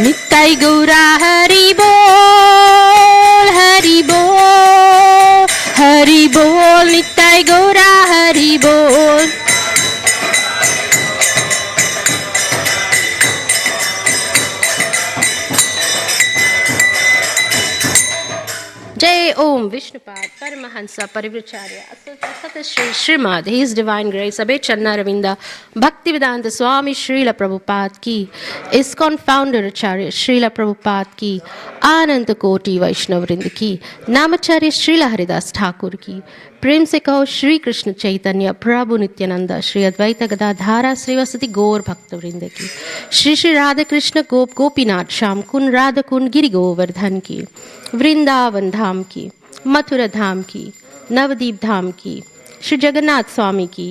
Nittai Gaura Hari Bol, Hari Bol, Hari Bol, Nittai Gaura Hari Bol. Jai Om Vishnupad Paramahansa Parivracharya Asata Shri Srimad His Divine Grace Abhay Channa Ravinda Bhaktivedanta Swami Srila Prabhupada Ki ISKCON Founder Acharya Srila Prabhupada Ki Ananta Koti Vaishnavrinda Ki Namacharya Srila Haridas Thakur Ki प्रेम से कहो श्री कृष्ण चैतन्य प्रभु नित्यानंद श्री अद्वैत गदाधारा श्रीवसति गौर भक्तवृंद की श्री श्री राधा कृष्ण गोप गोपीनाथ श्याम कुंड राधा कुंड गिरि गोवर्धन की वृंदावन धाम की मथुरा धाम की नवदीप धाम की श्री जगन्नाथ स्वामी की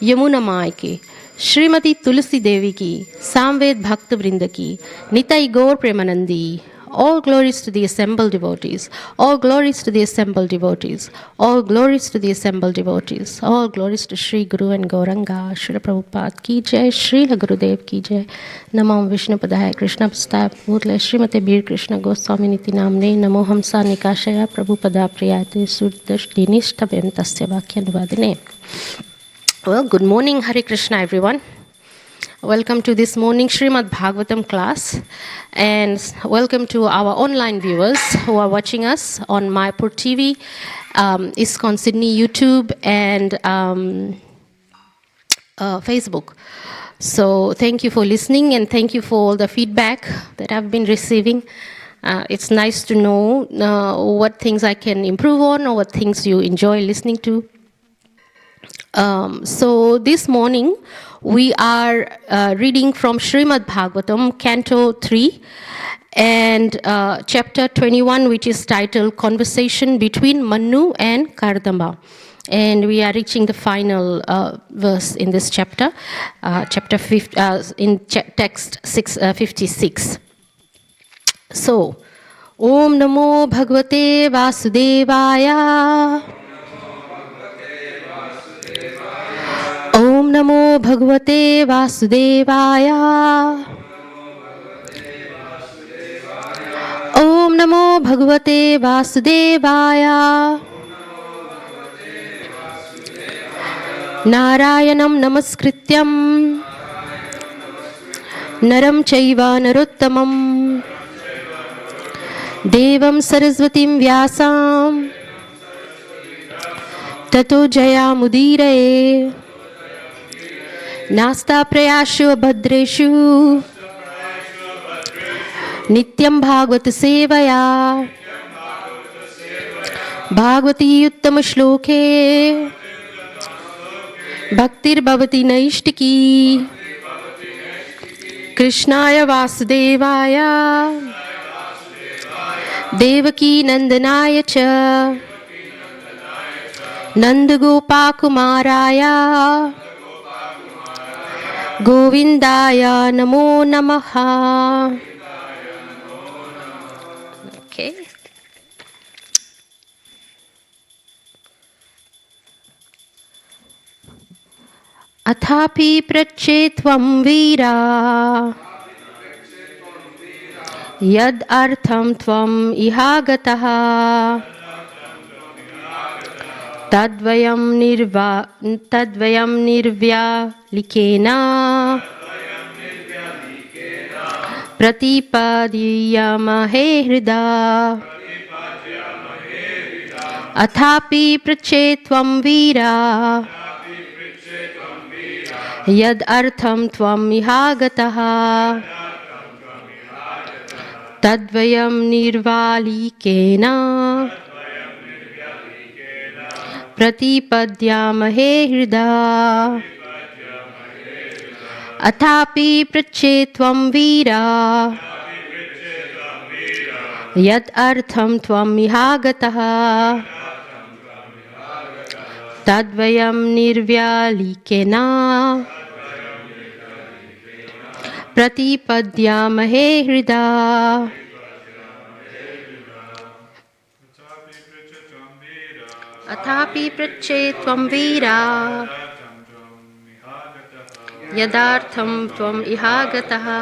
यमुना माई की श्रीमती तुलसी देवी की सामवेद भक्तवृंद की निताई गौर Premanandi. All glories to the assembled devotees. All glories to the assembled devotees. All glories to the assembled devotees. All glories to Sri Guru and Gauranga. Shri Prabhupada ki jai. Shri Gurudev ki jai. Namo Vishnu Padaya Krishna Pastaya Putla Srimate Bir Krishna Goswami Niti Namne. Namo Hamsa Nikashaya Prabhupada Priyate Surdash Dinishta Bhentasya Vakyanuvadine. Well, good morning, Hare Krishna, everyone. Welcome to this morning Srimad Bhagavatam class, and welcome to our online viewers who are watching us on Mayapur TV, ISKCON Sydney YouTube, and Facebook. So thank you for listening, and thank you for all the feedback that I've been receiving. It's nice to know what things I can improve on or what things you enjoy listening to. So this morning we are reading from Srimad Bhagavatam, Canto 3, and Chapter 21, which is titled Conversation Between Manu and Kardama. And we are reaching the final verse in this chapter, text 56. So, Om Namo Bhagavate Vasudevaya. Om Namo Bhagavate Vasudevaya. Om Namo Bhagavate Vasudevaya. Narayanam Namaskrityam Naram Chaiva Narottamam Devam Saraswatim Vyasam Tato Jaya Mudire Nasta Prayashu Bhadreshu Nityam Bhagavata Sevaya Bhagavati Uttama Shloke Bhaktir Bhavati Naishtiki Krishnaya Vasudevaya Devaki Nandanaya Cha Nandagopa Kumaraya Govindaya Namo Namaha. Okay. Athapi prachetvam vira Yad artham tvam ihagataha Tadvayam nirvya likena Pratipadiyamahe hrida Athapi prachetvam vira Yad artham tvam ihagataha Tadvayam nirvalikena Pratipadyamahe hrida Athapi prachetvam vira Yad artham tvam ihagataha Tadvayam nirvyalikena Pratipadyamahe hrida Athapi prachetvam vira Yadartham tvam ihagataha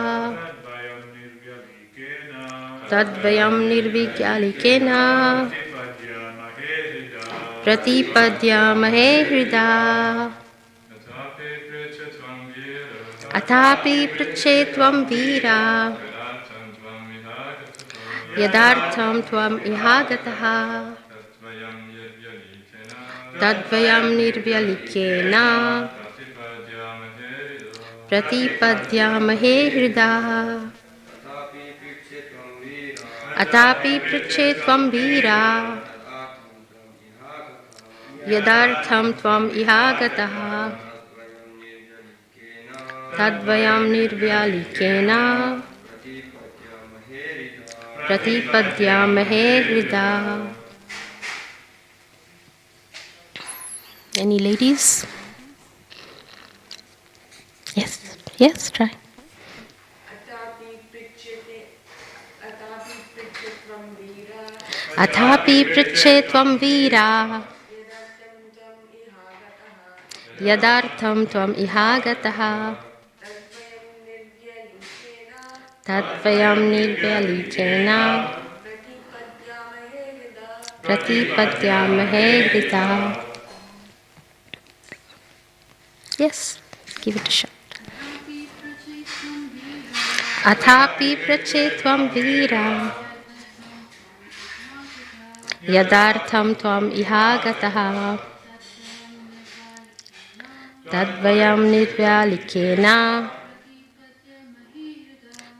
Tadvayam nirvigyalekena Pratipadyamahe hrida Atapi prachetvam vira Yadartham tvam ihagataha Tadvayam nirvyalikena Pratipadyamahe hrida Atapi prachetvam vira Yadartham tvam ihagataha Tadvayam nirvyalikena Pratipadyamahe hrida. Any ladies? Yes, try. Athapi prichetvam vira Yadartham tvam ihagataha Tatvayam nirvyalikena Pratipadyamahe hrida. Yes, give it a shot. Athapi prachetvam vira Yadartham tvam ihagataha Tadvayam nirvyalikena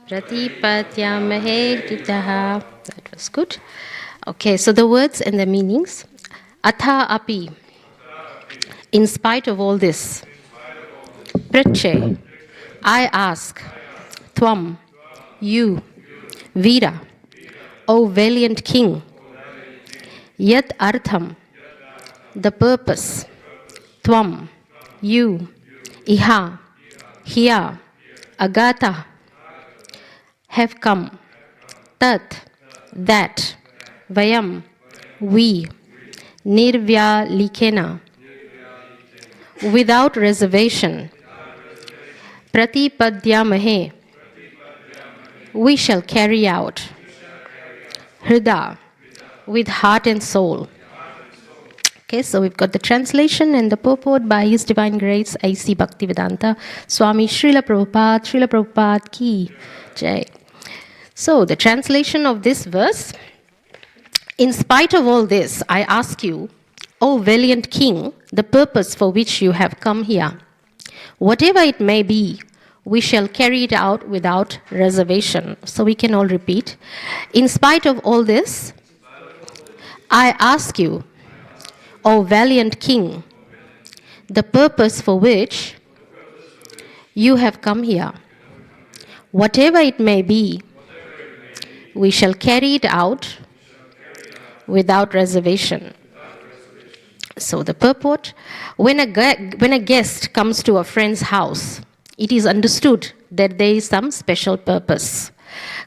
Pratipadyamahe hritaha. That was good. Okay, so the words and the meanings. Atha api. In spite of all this. Prache. I ask. Tvam. You. Vira. O valiant king. Yat artham. The purpose. Tvam. You. Iha. Here. Agata. Have come. Tat. That. Vayam. We. Nirvyalikena. Without reservation. Pratipadyamahe. We shall carry out. Hrida. With heart and soul. Okay, so we've got the translation and the purport by His Divine Grace A.C. Bhaktivedanta Swami Srila Prabhupada ki Jai. So the translation of this verse. In spite of all this, I ask you, O valiant king, the purpose for which you have come here. Whatever it may be, we shall carry it out without reservation. So we can all repeat. In spite of all this, I ask you, O valiant king, the purpose for which you have come here. Whatever it may be, we shall carry it out without reservation. So the purport, when a guest comes to a friend's house, it is understood that there is some special purpose.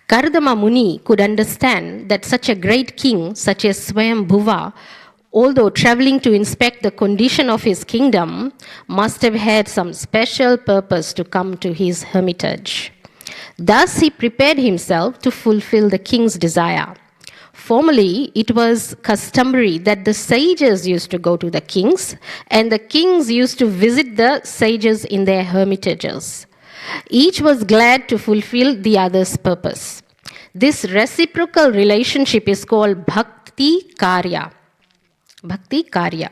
Kardama Muni could understand that such a great king, such as Swayambhuva, although traveling to inspect the condition of his kingdom, must have had some special purpose to come to his hermitage. Thus he prepared himself to fulfill the king's desire. Formerly, it was customary that the sages used to go to the kings, and the kings used to visit the sages in their hermitages. Each was glad to fulfill the other's purpose. This reciprocal relationship is called Bhakti Karya. Bhakti Karya.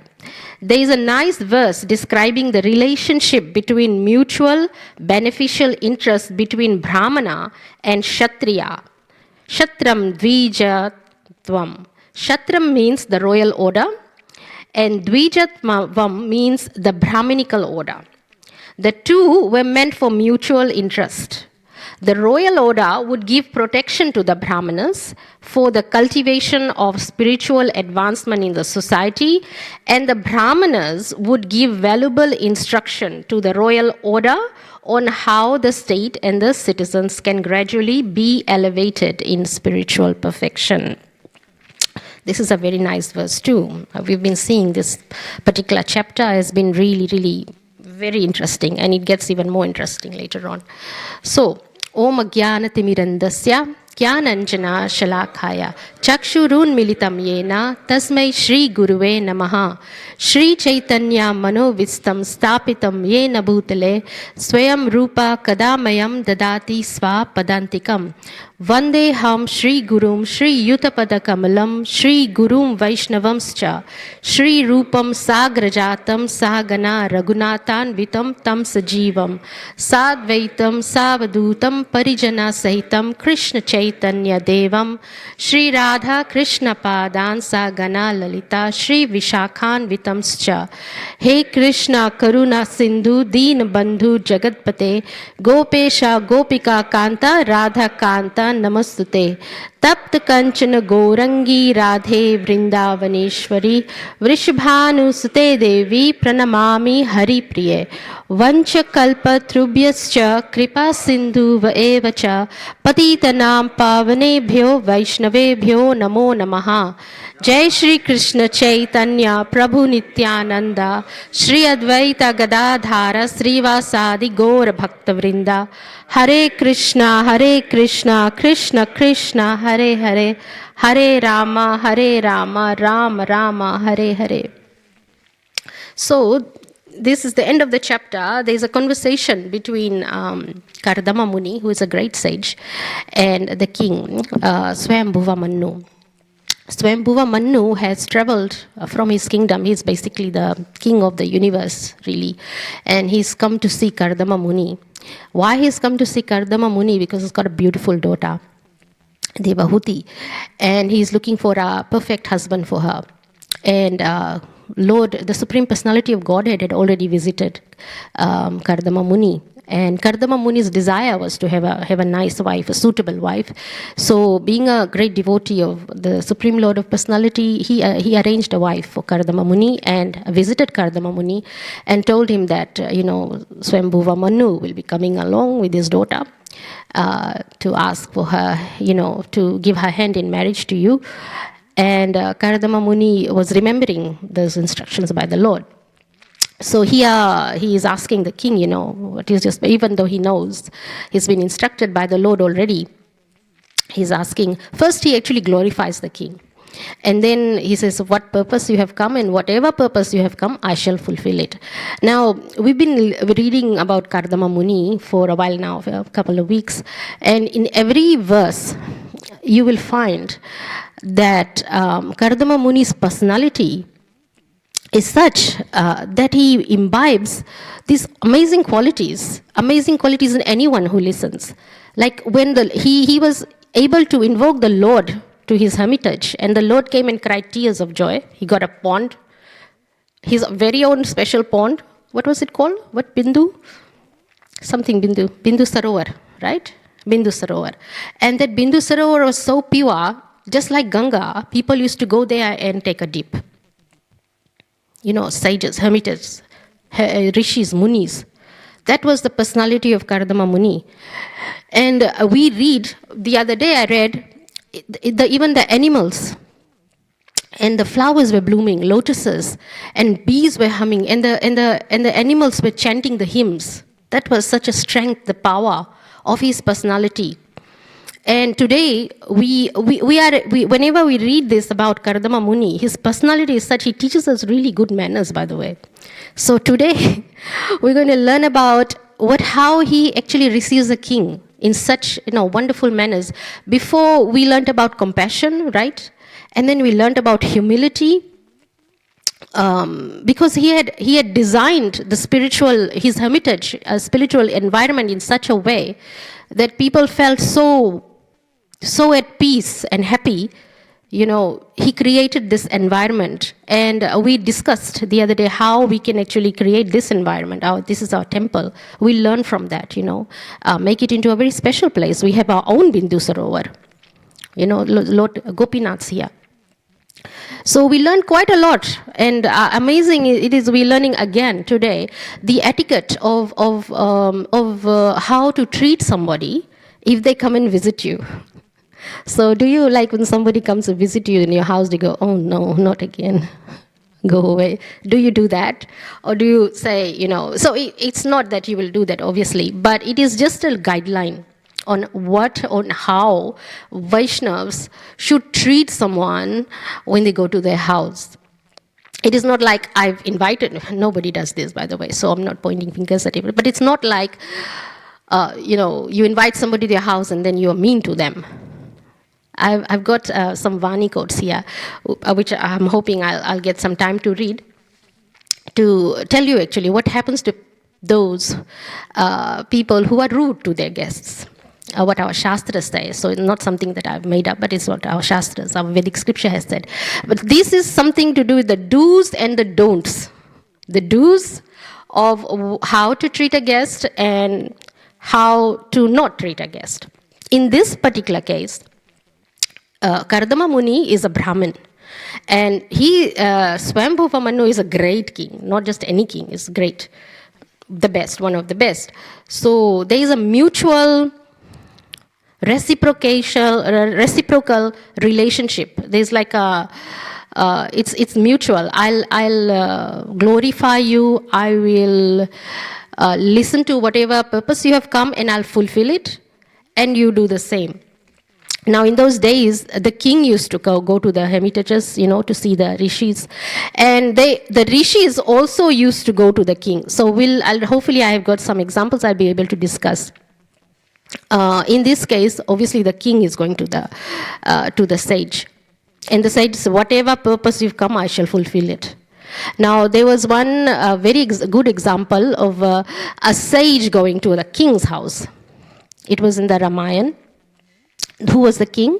There is a nice verse describing the relationship between mutual beneficial interest between Brahmana and Kshatriya. Kshatram Dvijatvam. Kshatram means the royal order, and Dvijatvam means the Brahminical order. The two were meant for mutual interest. The royal order would give protection to the Brahmanas for the cultivation of spiritual advancement in the society, and the Brahmanas would give valuable instruction to the royal order on how the state and the citizens can gradually be elevated in spiritual perfection. This is a very nice verse too. We've been seeing this particular chapter has been really very interesting, and it gets even more interesting later on. So, Om Ajnana Timirandasya ज्ञानञ्जना शलाखाय चक्षुरुन्मिलितं येन तस्मै श्रीगुरुवे नमः श्रीचैतन्यमनोविस्तं स्थापितं येन भूतले स्वयं रूपा कदा मह्यं ददाति स्वापदान्तिकं वन्देऽहं श्रीगुरुं श्रीयुतपदकमलं श्रीगुरुं वैष्णवंश्च श्रीरूपं साग्रजातं सहगना रघुनाथान्वितं तं सजीवं साद्वैतं सावधूतं परिजनसहितं कृष्णचैतन्यदेवं श्रीराधाकृष्णपादान् सहगना ललिता श्रीविशाखान्वितंश्च हे कृष्ण करुणा सिन्धु दीनबन्धु जगत्पते गोपेश गोपिका कान्ता राधा कान्ता नमस्तुते तप्त कंचन गौरंगी राधे वृंदावनेश्वरी वृषभानुसुते देवी प्रणमामि हरिप्रिये वंशकल्पतरुभ्यश्च कृपा सिन्धुव एव च पतितनां पावनेभ्यो वैष्णवेभ्यो नमो नमः जय श्री कृष्ण चैतन्य प्रभु नित्यानंद श्री अद्वैत गदाधार श्रीवासादि गौर भक्तवृंदा हरे Krishna Krishna Krishna Hare Hare Hare Ram Ram Ram Hare Hare. So this is the end of the chapter. There is a conversation between Kardama Muni, who is a great sage, and the king Swayambhuva Manu. Swayambhuva Manu has traveled from his kingdom. He's basically the king of the universe, really. And he's come to see Kardama Muni. Why he's come to see Kardama Muni? Because he's got a beautiful daughter, Devahuti. And he's looking for a perfect husband for her. And Lord, the Supreme Personality of Godhead had already visited Kardama Muni. And Kardama Muni's desire was to have a nice wife, a suitable wife. So being a great devotee of the Supreme Lord of Personality, he arranged a wife for Kardama Muni and visited Kardama Muni and told him that, Swayambhuva Manu will be coming along with his daughter to ask for her, to give her hand in marriage to you. And Kardama Muni was remembering those instructions by the Lord. So here he is asking the king, what is just, even though he knows he's been instructed by the Lord already, he's asking, first he actually glorifies the king. And then he says, what purpose you have come, and whatever purpose you have come, I shall fulfill it. Now, we've been reading about Kardama Muni for a while now, for a couple of weeks. And in every verse, you will find that Kardama Muni's personality is such that he imbibes these amazing qualities in anyone who listens. Like when he was able to invoke the Lord to his hermitage, and the Lord came and cried tears of joy. He got a pond, his very own special pond. What was it called? What, Bindu? Something Bindu Sarovar, right? Bindu Sarovar. And that Bindu Sarovar was so pure, just like Ganga, people used to go there and take a dip. Sages, hermitages, rishis, munis. That was the personality of Kardama Muni. And we read, the other day I read, even the animals and the flowers were blooming, lotuses, and bees were humming, and the animals were chanting the hymns. That was such a strength, the power of his personality. And today, whenever we read this about Kardama Muni, his personality is such, he teaches us really good manners, by the way. So today, we're going to learn about how he actually receives a king in such, wonderful manners. Before, we learned about compassion, right? And then we learned about humility, because he had designed his hermitage, a spiritual environment in such a way that people felt so at peace and happy. He created this environment, and we discussed the other day how we can actually create this environment. This is our temple. We learn from that, make it into a very special place. We have our own Bindu Sarovar, Lord Gopinath's here. So we learned quite a lot, and amazing it is we're learning again today the etiquette of how to treat somebody if they come and visit you. So do you like when somebody comes to visit you in your house, do you go, oh no, not again, go away? Do you do that? Or do you say, so it's not that you will do that, obviously, but it is just a guideline. on how Vaishnavas should treat someone when they go to their house. It is not like I've invited, nobody does this, by the way, so I'm not pointing fingers at it, but it's not like, you invite somebody to your house and then you're mean to them. I've got some Vani quotes here, which I'm hoping I'll get some time to read, to tell you actually what happens to those people who are rude to their guests. What our Shastras say. So it's not something that I've made up, but it's what our Shastras, our Vedic scripture has said. But this is something to do with the do's and the don'ts. The do's of how to treat a guest and how to not treat a guest. In this particular case, Kardama Muni is a Brahmin. And Swayambhuva Manu is a great king, not just any king, is great. The best, one of the best. So there is a mutual reciprocal relationship. There's like it's mutual. I'll glorify you. I will listen to whatever purpose you have come, and I'll fulfill it, and you do the same. Now, in those days, the king used to go to the hermitages, to see the rishis, and the rishis also used to go to the king. So hopefully I have got some examples I'll be able to discuss. In this case, obviously the king is going to the sage, and the sage says, whatever purpose you've come, I shall fulfill it. Now, there was one very good example of a sage going to the king's house. It was in the Ramayana. Who was the king?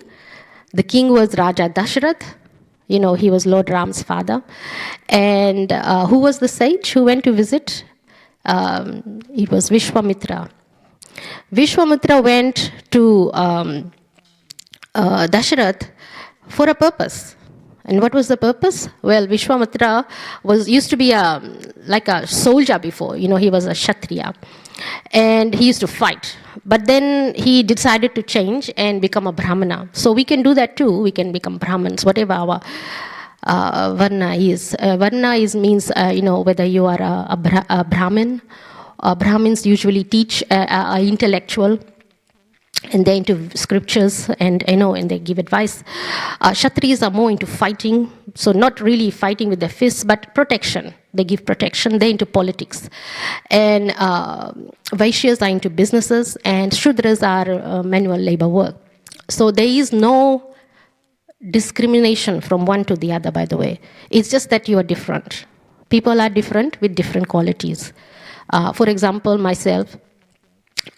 The king was Raja Dashrath. He was Lord Ram's father. And who was the sage who went to visit? It was Vishwamitra. Vishwamitra went to Dashrath for a purpose. And what was the purpose? Well, Vishwamitra used to be like a soldier before. He was a Kshatriya. And he used to fight. But then he decided to change and become a Brahmana. So we can do that too. We can become Brahmins, whatever our Varna is. Varna means, whether you are a Brahmin. Brahmins usually teach intellectual, and they're into scriptures, and and they give advice. Kshatriyas are more into fighting, so not really fighting with their fists, but protection. They give protection. They're into politics. And Vaishyas are into businesses, and Shudras are manual labor work. So there is no discrimination from one to the other, by the way. It's just that you are different. People are different with different qualities. For example, myself,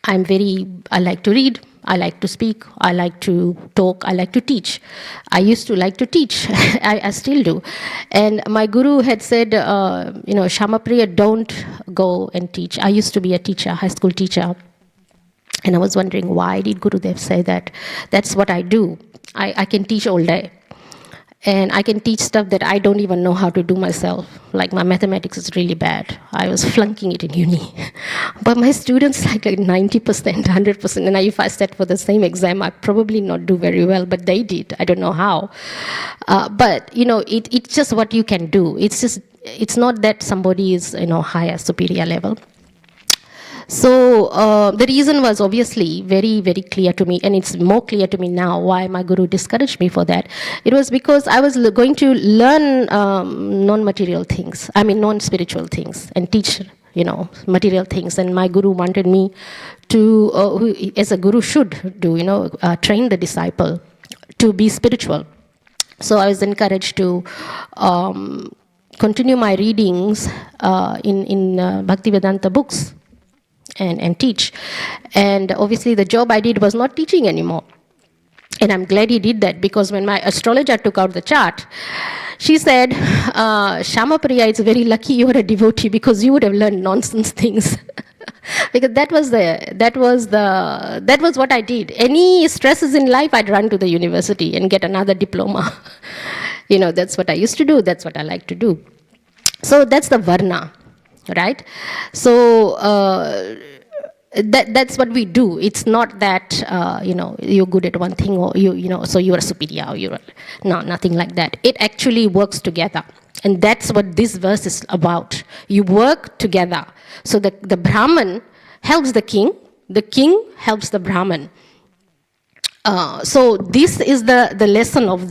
I like to read, I like to speak, I like to talk, I like to teach. I used to like to teach, I still do. And my guru had said, Syamapriya, don't go and teach. I used to be a teacher, high school teacher. And I was wondering, why did Gurudev say that? That's what I do. I can teach all day. And I can teach stuff that I don't even know how to do myself. Like my mathematics is really bad. I was flunking it in uni. But my students like 90%, 100%. And if I sat for the same exam, I'd probably not do very well. But they did. I don't know how. But, it's just what you can do. It's not that somebody is, higher, superior level. So the reason was obviously very, very clear to me, and it's more clear to me now why my guru discouraged me for that. It was because I was going to learn non-material things, non-spiritual things, and teach, material things. And my guru wanted me to, as a guru should do, train the disciple to be spiritual. So I was encouraged to continue my readings in Bhaktivedanta books. And teach. And obviously the job I did was not teaching anymore. And I'm glad he did that, because when my astrologer took out the chart, she said, Syamapriya, it's very lucky you're a devotee, because you would have learned nonsense things. Because that was what I did. Any stresses in life, I'd run to the university and get another diploma. That's what I used to do. That's what I like to do. So that's the Varna. Right? So that's what we do. It's not that you're good at one thing, or so you're a superior, or nothing like that. It actually works together, and that's what this verse is about. You work together. So the Brahman helps the king The king helps the Brahman. So this is the lesson of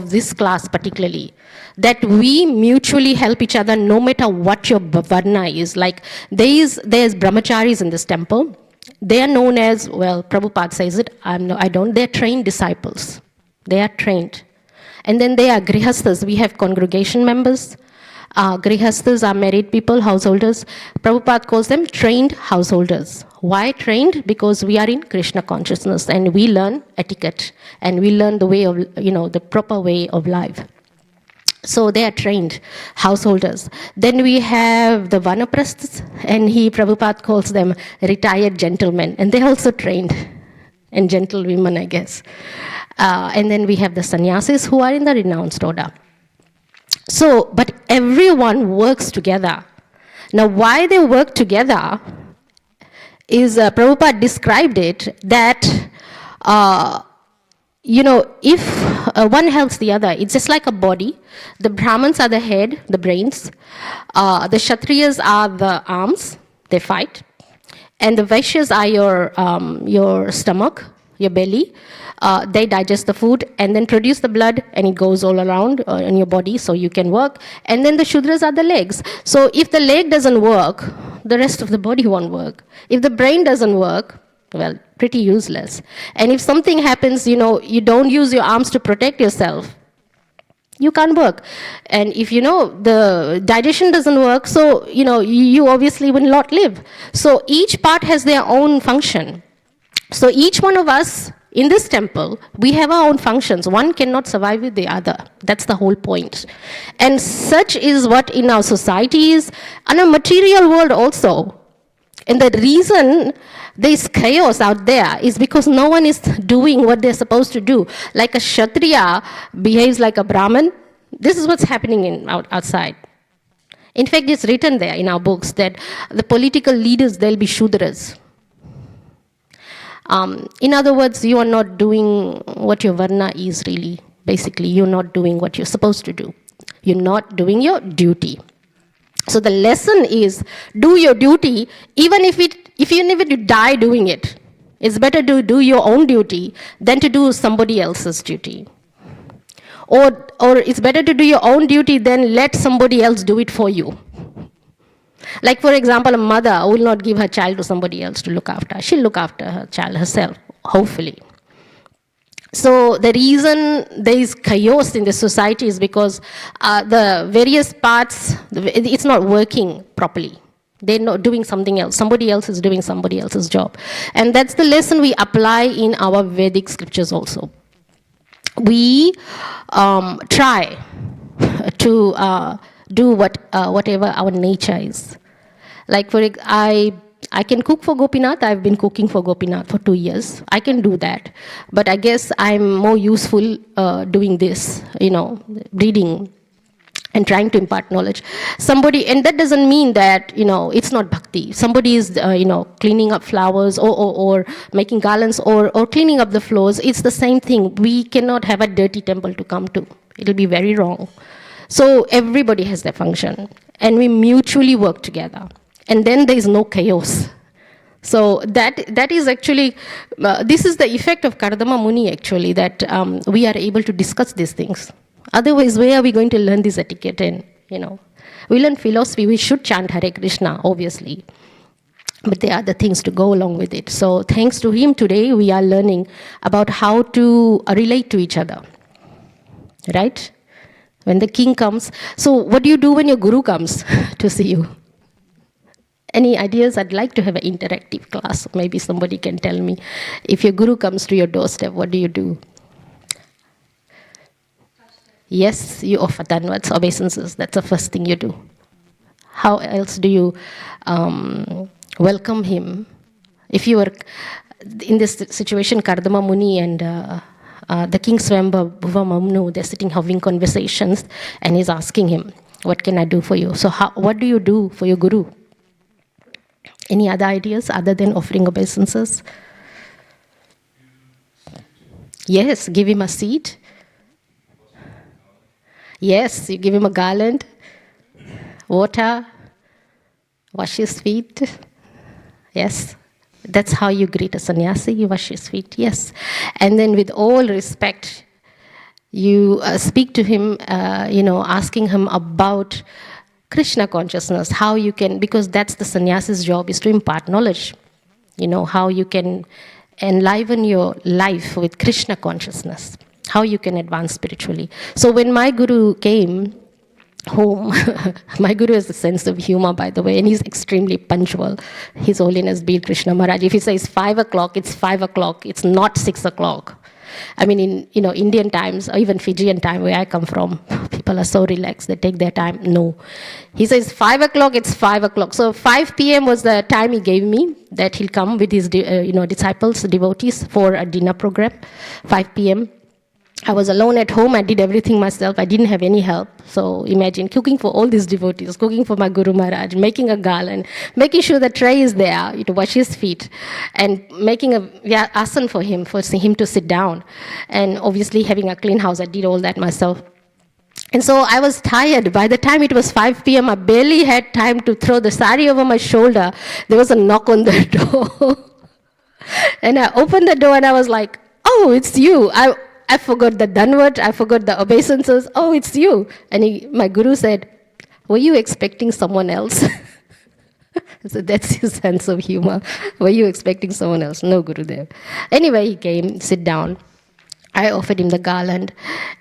this class particularly, that we mutually help each other no matter what your varna is. Like there's brahmacharis in this temple. They are known as, well, Prabhupada says it, I don't, they're trained disciples. They are trained. And then they are grihasthas. We have congregation members. Grihasthas are married people, householders. Prabhupada calls them trained householders. Why trained? Because we are in Krishna consciousness and we learn etiquette and we learn the way of, the proper way of life. So they are trained householders. Then we have the vanaprasthas, and Prabhupada calls them retired gentlemen, and they're also trained, and gentlewomen, I guess. And then we have the sannyasis who are in the renounced order. So, but everyone works together. Now, why they work together is, Prabhupada described it, that, if one helps the other, it's just like a body. The Brahmins are the head, the brains. The Kshatriyas are the arms, they fight. And the Vaishyas are your stomach, your belly. They digest the food and then produce the blood, and it goes all around in your body so you can work. And then the Shudras are the legs. So if the leg doesn't work, the rest of the body won't work. If the brain doesn't work, well, pretty useless. And if something happens, you don't use your arms to protect yourself, you can't work. And if the digestion doesn't work, so you obviously will not live. So each part has their own function. So each one of us in this temple, we have our own functions. One cannot survive with the other. That's the whole point. And such is what in our society is, and a material world also. And the reason there's chaos out there is because no one is doing what they're supposed to do. Like a Kshatriya behaves like a Brahmin. This is what's happening outside. In fact, it's written there in our books that the political leaders, they'll be Shudras. In other words, you are not doing what your varna is really. Basically, you're not doing what you're supposed to do. You're not doing your duty. So the lesson is, do your duty, even if you die doing it. It's better to do your own duty than to do somebody else's duty. Or it's better to do your own duty than let somebody else do it for you. Like, for example, a mother will not give her child to somebody else to look after. She'll look after her child herself, hopefully. So the reason there is chaos in the society is because the various parts, it's not working properly. They're not doing something else. Somebody else is doing somebody else's job. And that's the lesson we apply in our Vedic scriptures also. We try to do whatever our nature is. Like, I can cook for Gopinath. I've been cooking for Gopinath for 2 years. I can do that. But I guess I'm more useful doing this, reading and trying to impart knowledge. And that doesn't mean that, it's not bhakti. Somebody is, cleaning up flowers or making garlands or cleaning up the floors. It's the same thing. We cannot have a dirty temple to come to. It'll be very wrong. So everybody has their function. And we mutually work together. And then there is no chaos. So that is actually, this is the effect of Kardama Muni actually, that we are able to discuss these things. Otherwise, where are we going to learn this etiquette? And, we learn philosophy, we should chant Hare Krishna, obviously. But there are other things to go along with it. So thanks to him today, we are learning about how to relate to each other. Right? When the king comes. So what do you do when your guru comes to see you? Any ideas? I'd like to have an interactive class. Maybe somebody can tell me. If your guru comes to your doorstep, what do you do? Yes, you offer dhanvats, obeisances. That's the first thing you do. How else do you welcome him? If you were in this situation, Kardama Muni and the king Swayambhava Mamnu, they're sitting having conversations, and he's asking him, what can I do for you? So what do you do for your guru? Any other ideas other than offering obeisances? Yes, give him a seat. Yes, you give him a garland, water, wash his feet. Yes, That's how you greet a sannyasi, you wash his feet, yes. And then with all respect, you speak to him, asking him about Krishna consciousness, how you can, because that's the sannyasi's job, is to impart knowledge. How you can enliven your life with Krishna consciousness, how you can advance spiritually. So when my guru came home, my guru has a sense of humor, by the way, and he's extremely punctual. His Holiness Beel Krishna Maharaj, if he says 5 o'clock, it's 5 o'clock, it's not 6 o'clock. I mean, in Indian times, or even Fijian time, where I come from, people are so relaxed, they take their time. No. He says 5 o'clock, it's 5 o'clock. So 5 p.m. was the time he gave me, that he'll come with his disciples, devotees, for a dinner program, 5 p.m. I was alone at home. I did everything myself. I didn't have any help. So imagine cooking for all these devotees, cooking for my Guru Maharaj, making a garland, making sure the tray is there to wash his feet, and making a asan for him to sit down. And obviously having a clean house. I did all that myself. And so I was tired. By the time it was 5 p.m., I barely had time to throw the sari over my shoulder. There was a knock on the door. And I opened the door and I was like, oh, it's you. I forgot the Dhanvat, I forgot the obeisances. Oh, it's you. And my guru said, were you expecting someone else? So that's his sense of humor. Were you expecting someone else? No, Gurudev. Anyway, he came, sit down. I offered him the garland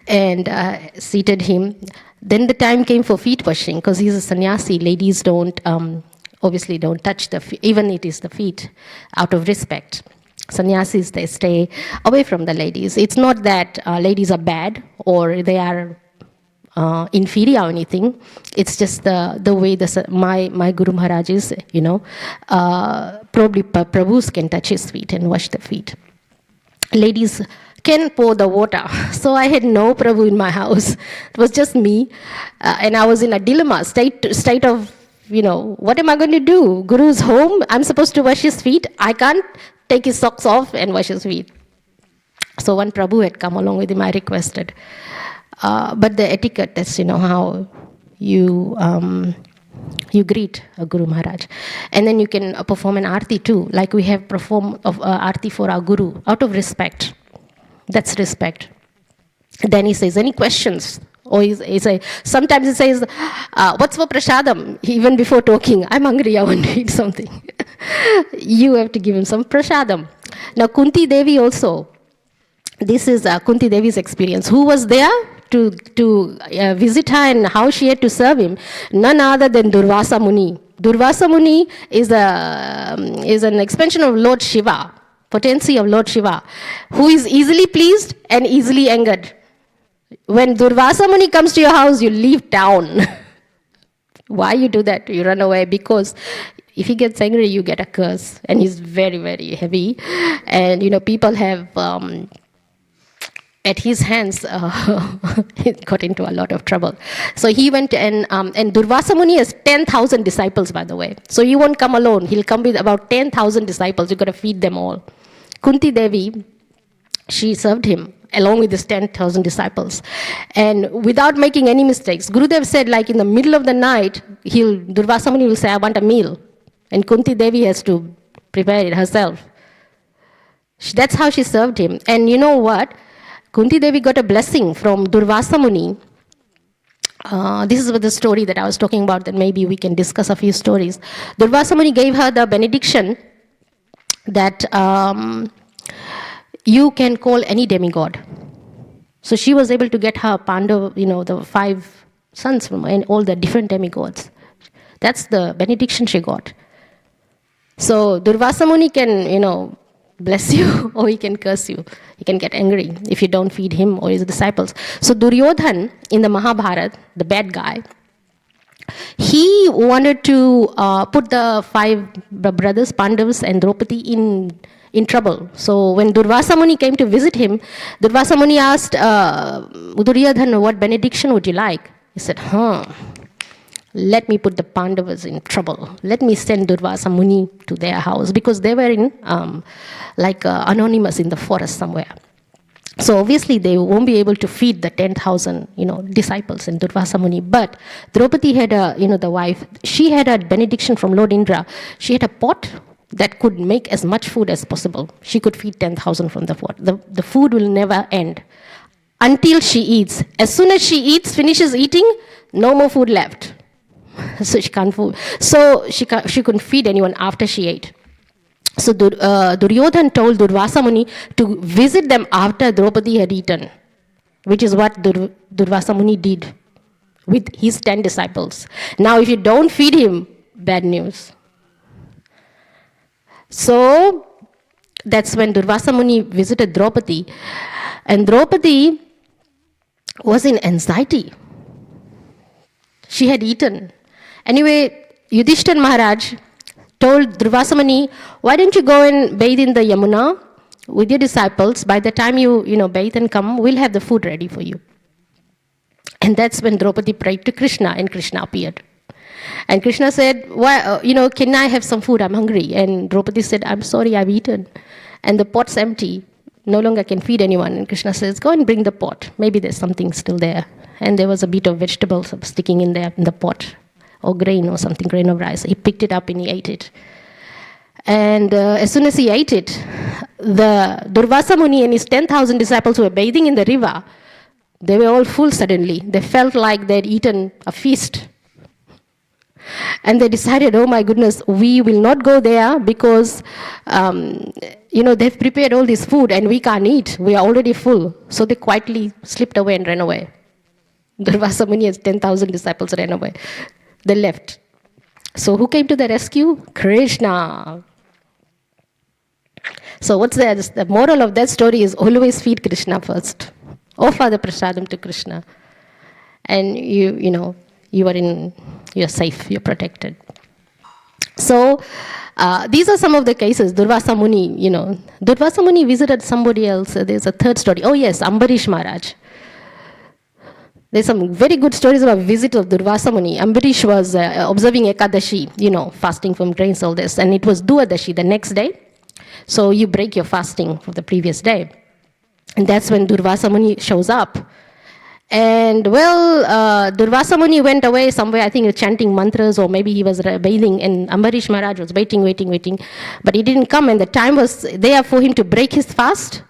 and seated him. Then the time came for feet washing, because he's a sannyasi. Ladies obviously don't touch the feet, even it is the feet, out of respect. Sannyasis, they stay away from the ladies. It's not that ladies are bad or they are inferior or anything. It's just the way my Guru Maharaj is, probably Prabhus can touch his feet and wash the feet. Ladies can pour the water. So I had no Prabhu in my house. It was just me. And I was in a dilemma, state of, what am I going to do? Guru's home, I'm supposed to wash his feet. I can't take his socks off and wash his feet. So one Prabhu had come along with him, I requested. But the etiquette, that's, how you greet a Guru Maharaj. And then you can perform an arti too, like we have performed arti for our Guru, out of respect. That's respect. Then he says, any questions? Or sometimes he says, what's for prasadam? Even before talking, I'm hungry, I want to eat something. You have to give him some prasadam. Now Kunti Devi also, this is Kunti Devi's experience. Who was there to visit her and how she had to serve him? None other than Durvasa Muni. Durvasa Muni is an expansion of Lord Shiva, potency of Lord Shiva, who is easily pleased and easily angered. When Durvasa Muni comes to your house, you leave town. Why you do that? You run away, because if he gets angry, you get a curse. And he's very, very heavy. And, people have, at his hands, he got into a lot of trouble. So he went and Durvasa Muni has 10,000 disciples, by the way. So he won't come alone. He'll come with about 10,000 disciples. You've got to feed them all. Kunti Devi, she served him along with his 10,000 disciples. And without making any mistakes, Gurudev said, like in the middle of the night, Durvasa Muni will say, I want a meal. And Kunti Devi has to prepare it herself. That's how she served him. And you know what? Kunti Devi got a blessing from Durvasa Muni. This is the story that I was talking about, that maybe we can discuss a few stories. Durvasa Muni gave her the benediction that you can call any demigod. So she was able to get her Pandava, the 5 sons from all the different demigods. That's the benediction she got. So Durvasa Muni can, bless you or he can curse you. He can get angry if you don't feed him or his disciples. So Duryodhan in the Mahabharata, the bad guy, he wanted to put the 5 brothers, Pandavas and Draupadi in trouble. So when Durvasa Muni came to visit him, Durvasa Muni asked Duryodhan, what benediction would you like? He said, let me put the Pandavas in trouble. Let me send Durvasa Muni to their house, because they were in anonymous in the forest somewhere. So obviously they won't be able to feed the 10,000, disciples in Durvasa Muni. But Draupadi had the wife, she had a benediction from Lord Indra. She had a pot that could make as much food as possible. She could feed 10,000 from the pot. The food will never end until she eats. As soon as she eats, finishes eating, no more food left. So she can't food. So she couldn't feed anyone after she ate. So Duryodhan told Durvasa Muni to visit them after Draupadi had eaten, which is what Durvasa Muni did with his 10 disciples. Now, if you don't feed him, bad news. So that's when Durvasa Muni visited Draupadi, and Draupadi was in anxiety. She had eaten. Anyway, Yudhishthira Maharaj told Durvasa Muni, why don't you go and bathe in the Yamuna with your disciples? By the time you bathe and come, we'll have the food ready for you. And that's when Draupadi prayed to Krishna, and Krishna appeared. And Krishna said, why, can I have some food? I'm hungry. And Draupadi said, I'm sorry, I've eaten. And the pot's empty. No longer can feed anyone. And Krishna says, go and bring the pot. Maybe there's something still there. And there was a bit of vegetables sticking in there in the pot, or grain or something, grain of rice. He picked it up and he ate it. And as soon as he ate it, the Durvasa Muni and his 10,000 disciples who were bathing in the river, they were all full suddenly. They felt like they'd eaten a feast. And they decided, oh my goodness, we will not go there because, they've prepared all this food and we can't eat. We are already full. So they quietly slipped away and ran away. Durvasa Muni and 10,000 disciples ran away. They left. So who came to the rescue? Krishna. So what's the moral of that story is always feed Krishna first. Offer the prasadam to Krishna. And you're safe, you're protected. So these are some of the cases. Durvasa Muni, Durvasa Muni visited somebody else. There's a third story. Oh yes, Ambarish Maharaj. There's some very good stories about visit of Durvasa Muni. Ambarish was observing Ekadashi, fasting from grains, all this. And it was Duadashi, the next day. So you break your fasting for the previous day. And that's when Durvasa Muni shows up. And Durvasa Muni went away somewhere, I think chanting mantras, or maybe he was bathing, and Ambarish Maharaj was waiting. But he didn't come, and the time was there for him to break his fast.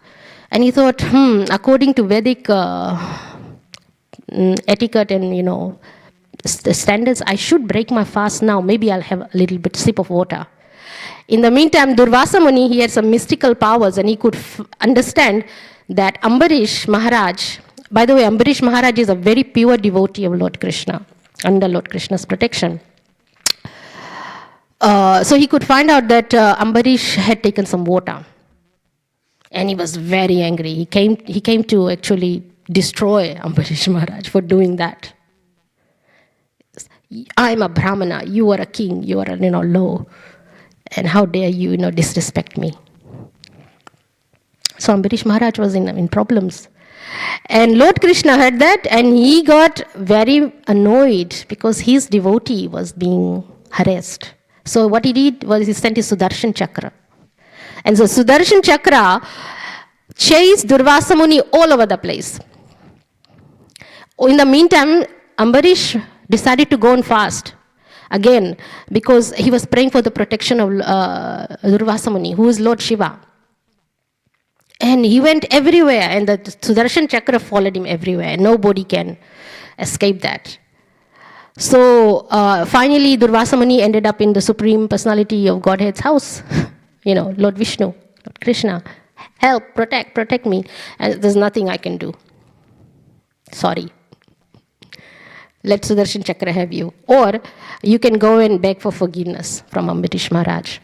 And he thought, according to Vedic etiquette and, standards, I should break my fast now. Maybe I'll have a little bit sip of water. In the meantime, Durvasa Muni, he had some mystical powers, and he could understand that Ambarish Maharaj, by the way, Ambarish Maharaj is a very pure devotee of Lord Krishna, under Lord Krishna's protection. So he could find out that Ambarish had taken some water. And he was very angry. He came to actually destroy Ambarish Maharaj for doing that. I'm a Brahmana, you are a king, you are low. And how dare you, disrespect me. So Ambarish Maharaj was in problems. And Lord Krishna heard that, and he got very annoyed because his devotee was being harassed. So what he did was he sent his Sudarshan Chakra. And so Sudarshan Chakra chased Durvasa Muni all over the place. In the meantime, Ambarish decided to go on fast again because he was praying for the protection of Durvasa Muni, who is Lord Shiva. And he went everywhere, and the Sudarshan Chakra followed him everywhere. Nobody can escape that. So finally, Durvasa Muni ended up in the Supreme Personality of Godhead's house. Lord Vishnu, Lord Krishna, help, protect me. And there's nothing I can do. Sorry. Let Sudarshan Chakra have you. Or you can go and beg for forgiveness from Ambarish Maharaj.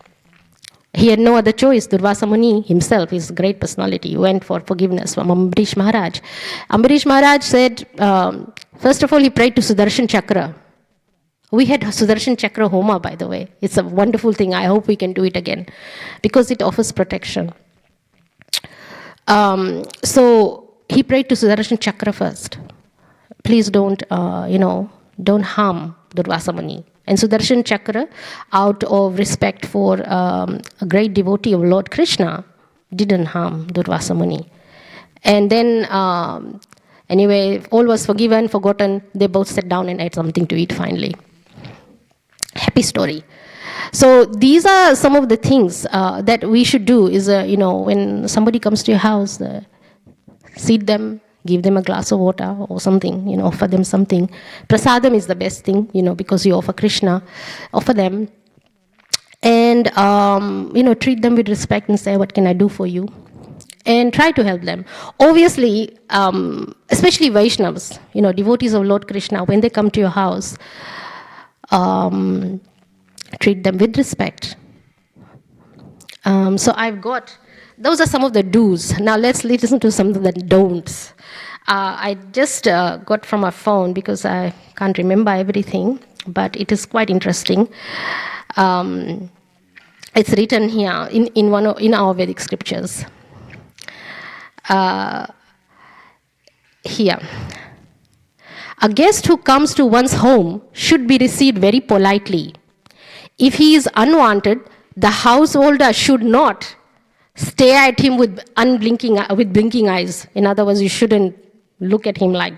He had no other choice. Durvasa Muni himself, his great personality, went for forgiveness from Ambarish Maharaj. Ambarish Maharaj said, first of all, he prayed to Sudarshan Chakra. We had Sudarshan Chakra Homa, by the way. It's a wonderful thing. I hope we can do it again because it offers protection. So he prayed to Sudarshan Chakra first. Please don't harm Durvasa Muni. And Sudarshan Chakra, out of respect for a great devotee of Lord Krishna, didn't harm Durvasa Muni. And then, anyway, all was forgiven, forgotten. They both sat down and ate something to eat finally. Happy story. So these are some of the things that we should do is, when somebody comes to your house, seat them, give them a glass of water or something, offer them something. Prasadam is the best thing, because you offer Krishna, offer them. And, treat them with respect and say, what can I do for you? And try to help them. Obviously, especially Vaishnavas, devotees of Lord Krishna, when they come to your house, treat them with respect. So those are some of the do's. Now let's listen to some of the don'ts. I just got from my phone because I can't remember everything, but it is quite interesting. It's written here in our Vedic scriptures. Here. A guest who comes to one's home should be received very politely. If he is unwanted, the householder should not stare at him with blinking eyes. In other words, you shouldn't look at him like,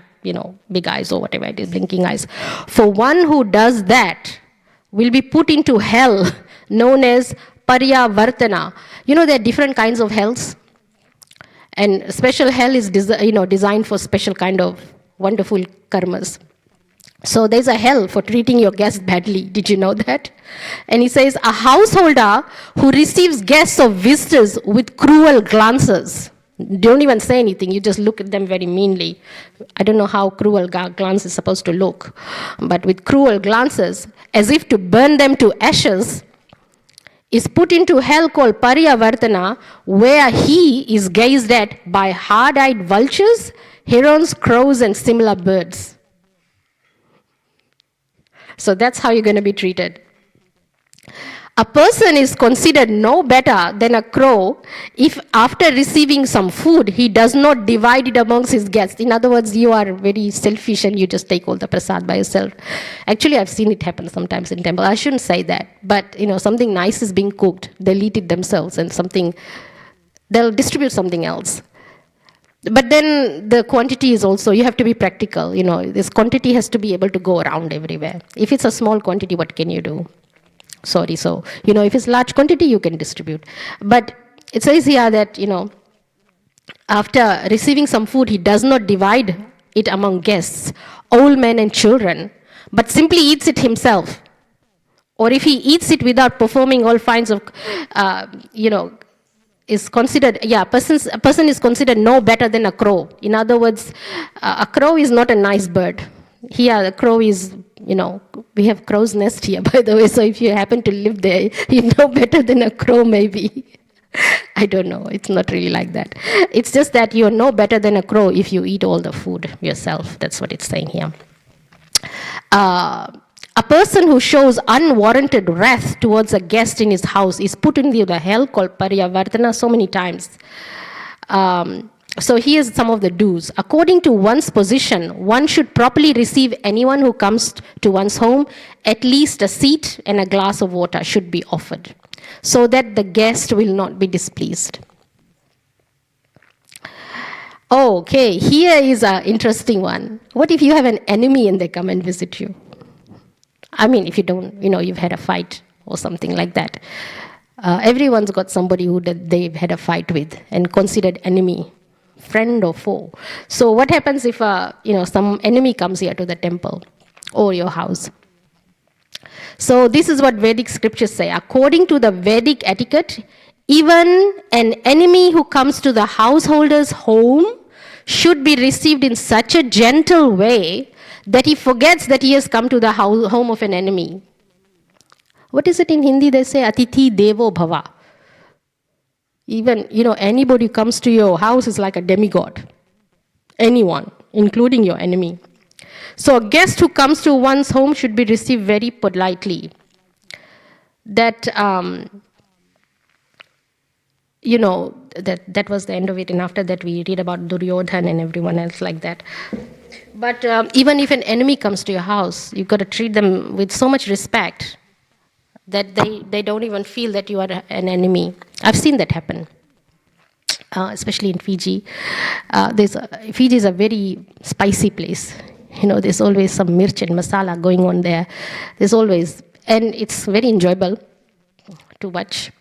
big eyes or whatever it is, blinking eyes. For one who does that will be put into hell, known as Paryavartana. There are different kinds of hells. And special hell is designed for special kind of wonderful karmas. So there's a hell for treating your guests badly. Did you know that? And he says, a householder who receives guests or visitors with cruel glances. Don't even say anything. You just look at them very meanly. I don't know how cruel glance is supposed to look. But with cruel glances, as if to burn them to ashes, is put into hell called Paryavartana, where he is gazed at by hard-eyed vultures, herons, crows, and similar birds. So that's how you're going to be treated. A person is considered no better than a crow if after receiving some food, he does not divide it amongst his guests. In other words, you are very selfish and you just take all the prasad by yourself. Actually, I've seen it happen sometimes in temple. I shouldn't say that. But, something nice is being cooked. They'll eat it themselves and they'll distribute something else. But then the quantity is also, you have to be practical. This quantity has to be able to go around everywhere. If it's a small quantity, what can you do? Sorry, so, if it's large quantity, you can distribute. But it says here that, after receiving some food, he does not divide it among guests, old men and children, but simply eats it himself. Or if he eats it without performing all kinds of, is considered, a person is considered no better than a crow. In other words, a crow is not a nice bird. Here, the crow is, we have crow's nest here, by the way, so if you happen to live there, you know better than a crow, maybe. I don't know, it's not really like that. It's just that you're no better than a crow if you eat all the food yourself. That's what it's saying here. A person who shows unwarranted wrath towards a guest in his house is put into the hell called Paryavartana so many times. So here's some of the do's. According to one's position, one should properly receive anyone who comes to one's home. At least a seat and a glass of water should be offered, so that the guest will not be displeased. Okay, here is an interesting one. What if you have an enemy and they come and visit you? I mean, if you don't, you've had a fight or something like that. Everyone's got somebody who they've had a fight with and considered enemy, friend or foe. So what happens if, some enemy comes here to the temple or your house? So this is what Vedic scriptures say. According to the Vedic etiquette, even an enemy who comes to the householder's home should be received in such a gentle way that he forgets that he has come to the home of an enemy. What is it in Hindi? They say, Atithi Devo Bhava. Even, anybody who comes to your house is like a demigod. Anyone, including your enemy. So a guest who comes to one's home should be received very politely. That, that was the end of it. And after that, we read about Duryodhan and everyone else like that. But even if an enemy comes to your house, you've got to treat them with so much respect that they don't even feel that you are an enemy. I've seen that happen, especially in Fiji. Fiji is a very spicy place. There's always some mirch and masala going on there. There's always And it's very enjoyable to watch.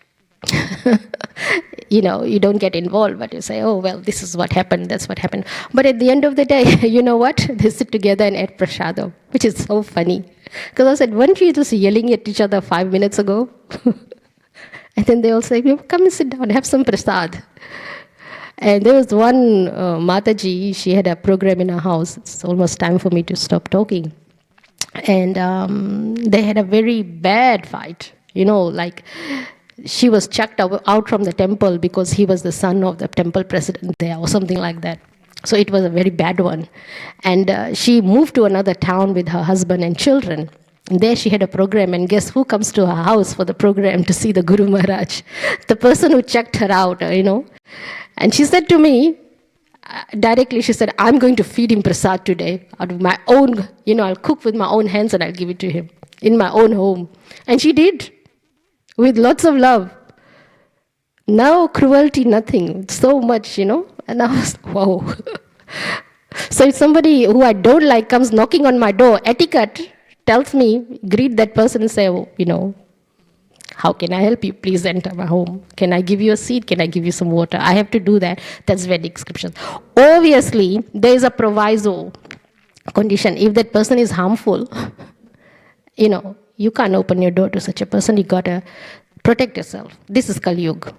You don't get involved, but you say, oh, well, this is what happened, that's what happened. But at the end of the day, you know what? They sit together and eat prasadam, which is so funny. Because I said, weren't you just yelling at each other 5 minutes ago? And then they all say, come and sit down, have some prasad. And there was one Mataji, she had a program in her house. It's almost time for me to stop talking. And they had a very bad fight, like she was chucked out from the temple because he was the son of the temple president there or something like that. So it was a very bad one. And she moved to another town with her husband and children. And there she had a program, and guess who comes to her house for the program to see the Guru Maharaj? The person who chucked her out, And she said to me, directly, she said, I'm going to feed him prasad today out of my own, I'll cook with my own hands and I'll give it to him in my own home. And she did, with lots of love. No cruelty, nothing, so much, And I was, wow. So if somebody who I don't like comes knocking on my door, etiquette tells me, greet that person and say, how can I help you? Please enter my home. Can I give you a seat? Can I give you some water? I have to do that. That's Vedic scriptures. Obviously, there is a proviso condition. If that person is harmful, you can't open your door to such a person. You got to protect yourself. This is Kali Yuga.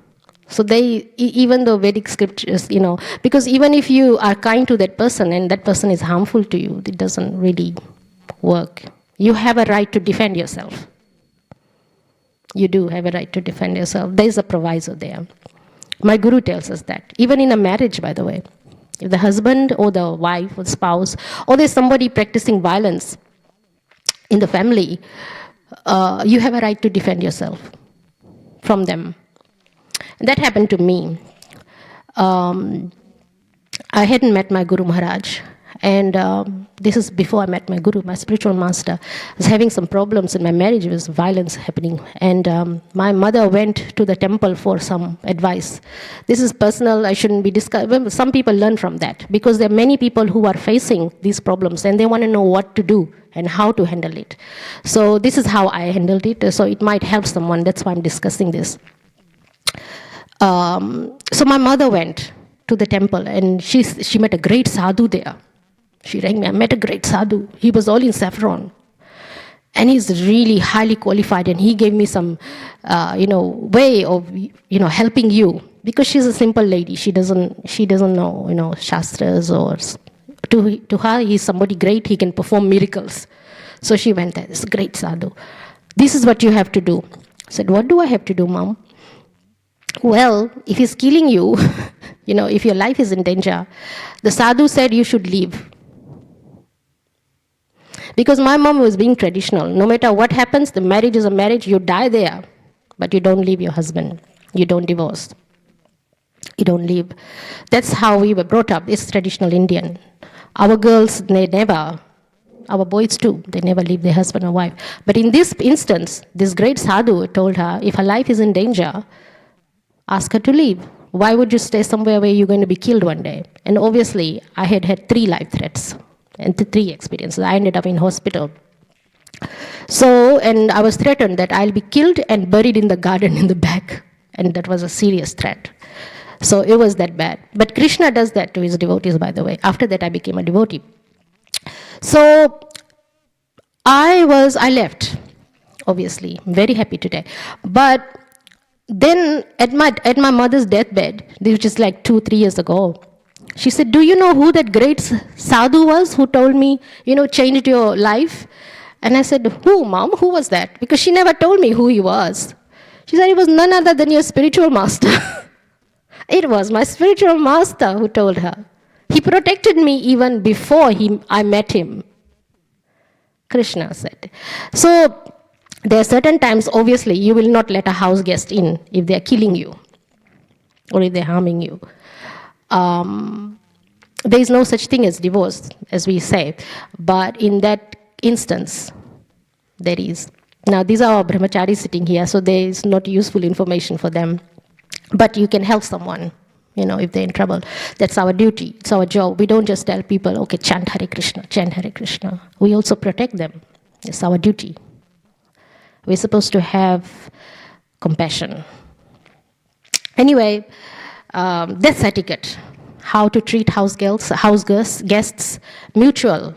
So even though Vedic scriptures, because even if you are kind to that person and that person is harmful to you, it doesn't really work. You have a right to defend yourself. You do have a right to defend yourself. There is a proviso there. My guru tells us that. Even in a marriage, by the way. If the husband or the wife or spouse, or there's somebody practicing violence in the family, you have a right to defend yourself from them. And that happened to me. I hadn't met my Guru Maharaj. And this is before I met my guru, my spiritual master. I was having some problems in my marriage. There was violence happening. And my mother went to the temple for some advice. This is personal. I shouldn't be discussing. Well, some people learn from that because there are many people who are facing these problems and they want to know what to do and how to handle it. So this is how I handled it. So it might help someone. That's why I'm discussing this. So my mother went to the temple and she met a great sadhu there. She rang me, I met a great sadhu. He was all in saffron. And he's really highly qualified and he gave me some, way of, helping you. Because she's a simple lady. She doesn't know, shastras or... To her, he's somebody great. He can perform miracles. So she went there. This is a great sadhu. This is what you have to do. I said, what do I have to do, Mom? Well, if he's killing you, if your life is in danger, the sadhu said you should leave. Because my mom was being traditional. No matter what happens, the marriage is a marriage. You die there, but you don't leave your husband. You don't divorce. You don't leave. That's how we were brought up. It's traditional Indian. Our girls, they never, our boys too, they never leave their husband or wife. But in this instance, this great sadhu told her, if her life is in danger, ask her to leave. Why would you stay somewhere where you're going to be killed one day? And obviously, I had 3 life threats. And 3 experiences. I ended up in hospital. So, and I was threatened that I'll be killed and buried in the garden in the back. And that was a serious threat. So it was that bad. But Krishna does that to his devotees, by the way. After that, I became a devotee. So I left, obviously. I'm very happy today. But then at my mother's deathbed, which is like 2-3 years ago, she said, do you know who that great sadhu was who told me, changed your life? And I said, who, Mom? Who was that? Because she never told me who he was. She said, it was none other than your spiritual master. It was my spiritual master who told her. He protected me even before I met him. Krishna said. So there are certain times, obviously, you will not let a house guest in if they are killing you or if they're harming you. There is no such thing as divorce, as we say. But in that instance, there is. Now, these are our brahmacharis sitting here, so there is not useful information for them. But you can help someone, if they're in trouble. That's our duty. It's our job. We don't just tell people, okay, chant Hare Krishna, chant Hare Krishna. We also protect them. It's our duty. We're supposed to have compassion. Anyway, that's etiquette. How to treat house guests, mutual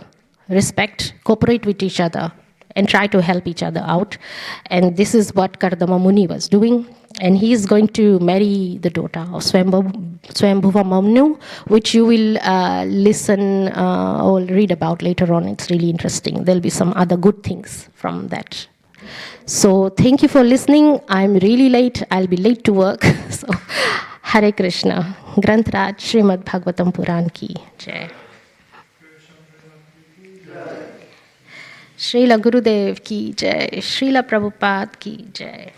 respect, cooperate with each other, and try to help each other out. And this is what Kardama Muni was doing. And he is going to marry the daughter of Swambhuva Mamnu, which you will listen or read about later on. It's really interesting. There'll be some other good things from that. So thank you for listening. I'm really late. I'll be late to work. So Hare Krishna. Granth Raj Srimad Bhagavatam Puran ki jai. Srila Gurudev ki jai. Srila Prabhupada ki jai.